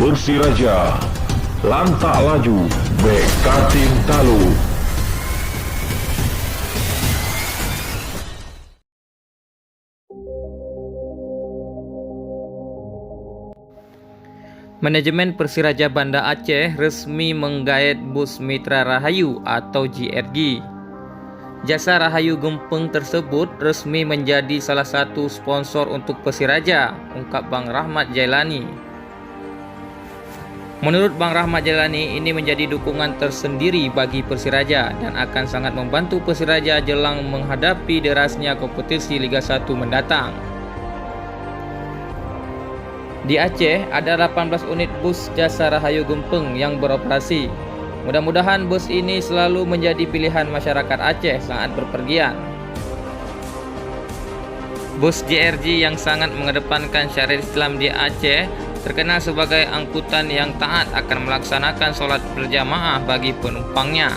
Persiraja lantak laju bek Katim Talu. Manajemen Persiraja Banda Aceh resmi menggait bus Mitra Rahayu atau JRG. Jasa Rahayu Gempeng tersebut resmi menjadi salah satu sponsor untuk Persiraja, ungkap Bang Rahmat Jailani. Menurut Bang Rahmat Jailani, ini menjadi dukungan tersendiri bagi Persiraja dan akan sangat membantu Persiraja jelang menghadapi derasnya kompetisi Liga 1 mendatang. Di Aceh ada 18 unit bus Jasa Rahayu Gempeng yang beroperasi. Mudah-mudahan bus ini selalu menjadi pilihan masyarakat Aceh saat berpergian. Bus JRG yang sangat mengedepankan syariat Islam di Aceh terkenal sebagai angkutan yang taat akan melaksanakan sholat berjamaah bagi penumpangnya.